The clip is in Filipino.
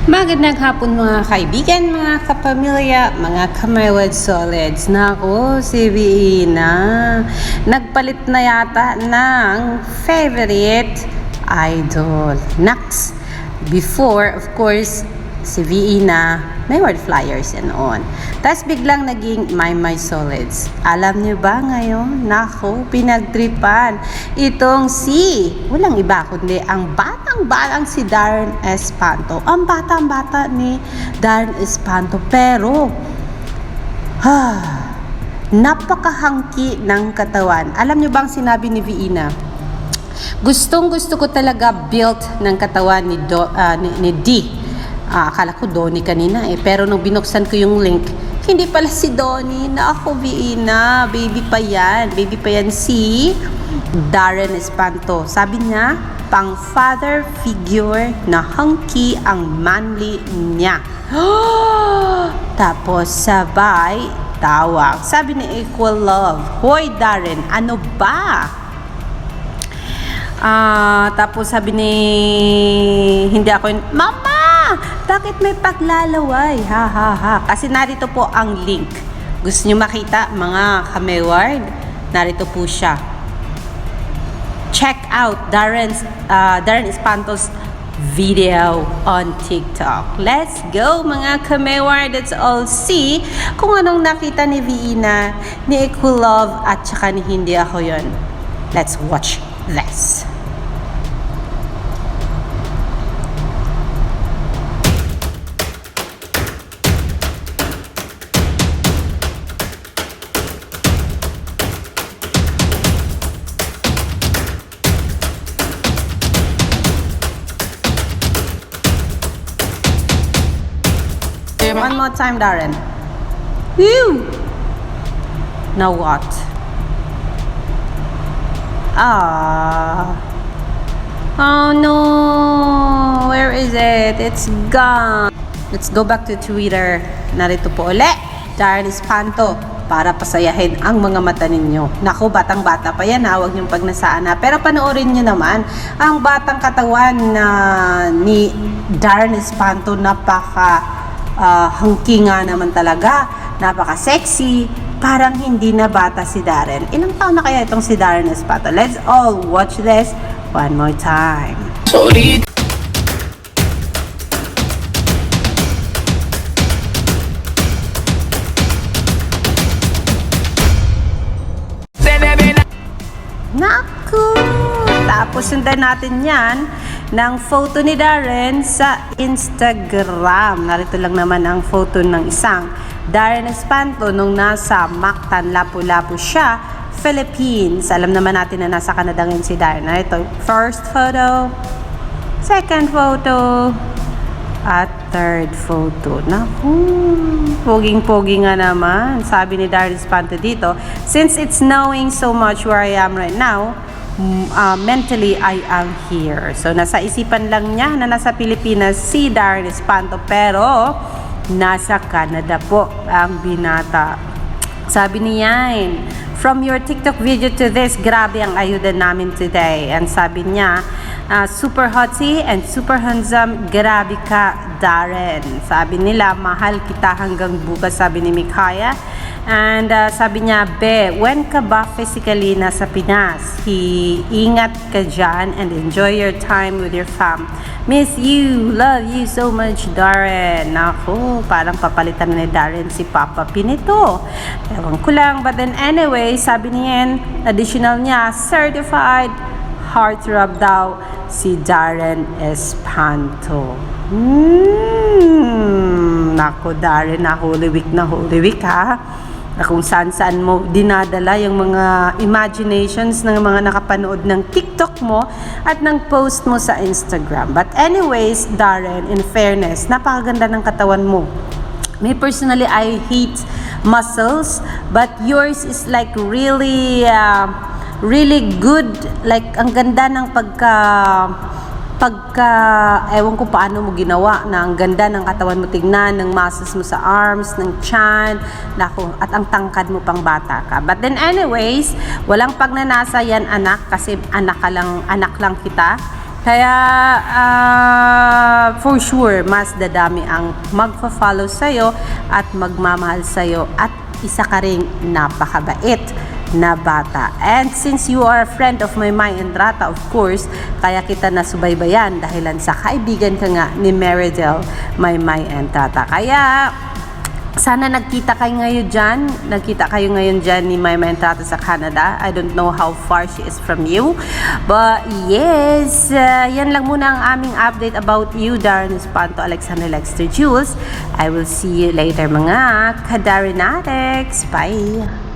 Magandang hapon mga kaibigan, mga kapamilya, mga kamayawad solids. Nako, si Viina, nagpalit na yata ng favorite idol. Next, before, of course, si Viina, may word flyers yan on. Tapos biglang naging My Solids. Alam niyo ba ngayon? Nako, pinagtripan. Itong walang iba kundi ang batang si Darren Espanto. Ang bata ni Darren Espanto. Pero, napakahangki ng katawan. Alam niyo bang sinabi ni Viina? Gustong gusto ko talaga built ng katawan ni D. Akala ko Donnie kanina pero nung binuksan ko yung link, hindi pala si Donnie. Na ako, Viina, baby pa yan si Darren Espanto. Sabi niya, pang father figure na hangki ang manly niya. Tapos sabay tawag. Sabi ni Equal Love, hoy Darren, ano ba? Tapos sabi ni, hindi ako yun, Mama! Bakit may paglalaway? Ha. Kasi narito po ang link. Gusto nyo makita, mga kameward? Narito po siya. Check out Darren Espanto's video on TikTok. Let's go mga kameward. Let's all see kung anong nakita ni Viina, ni Equal Love, at saka ni Hindi Ako Yun. Let's watch this. One more time, Darren. Woo! Now what? Oh no! Where is it? It's gone. Let's go back to Twitter. Narito po ulit, Darren Espanto, para pasayahin ang mga mata ninyo. Naku, batang-bata pa yan, huwag niyong pagnasaan na. Pero panoorin niyo naman ang batang katawan ni Darren Espanto. Hangki nga naman talaga, napaka-sexy, parang hindi na bata si Darren. Ilang taon na kaya itong si Darren Espanto? Let's all watch this one more time. Sorry. Naku! Tapos sundan natin yan ng photo ni Darren sa Instagram. Narito lang naman ang photo ng isang Darren Espanto nung nasa Mactan, Lapu-Lapu siya, Philippines. Alam naman natin na nasa Canada ngayon si Darren. Narito, first photo, second photo, at third photo. Naku, poging-pogi nga naman. Sabi ni Darren Espanto dito, since it's knowing so much where I am right now, mentally I am here. So nasa isipan lang niya na nasa Pilipinas si Darren Espanto, pero nasa Canada po ang binata. Sabi niya, from your TikTok video to this, grabe ang ayuda namin today. And sabi niya, super hotsy and super handsome, grabe ka Darren. Sabi nila, mahal kita hanggang bukas, sabi ni Mikaya. And sabi niya, Be, when ka ba physically nasa Pinas? Ingat ka dyan and enjoy your time with your fam. Miss you, love you so much, Darren. Naku, parang papalitan na ni Darren si Papa Pinito. Ewan ko lang, but then anyway, sabi niya, additional niya, certified heartthrob daw si Darren Espanto. Naku, Darren, na Holy Week ha. Na kung saan mo dinadala yung mga imaginations ng mga nakapanood ng TikTok mo at ng post mo sa Instagram. But anyways, Darren, in fairness, napakaganda ng katawan mo. Me personally, I hate muscles, but yours is like really good. Like, ang ganda ng ewan ko paano mo ginawa na ang ganda ng katawan mo tignan, ng muscles mo sa arms, ng chan, at ang tangkad mo pang bata ka. But then anyways, walang pagnanasa yan anak, kasi anak lang kita. Kaya, for sure, mas dadami ang magfa-follow sa'yo at magmamahal sa'yo at isa ka ring napakabait na bata. And since you are a friend of Maymay and Rata, of course, kaya kita nasubaybayan dahilan sa kaibigan ka nga ni Meridel, Maymay and Rata. Kaya, sana nagkita kayo ngayon dyan ni Maymay and Rata sa Canada. I don't know how far she is from you. But yes, yan lang muna ang aming update about you, Darren Espanto, Alexander Lexter Jules. I will see you later mga ka-Darrenatics. Bye!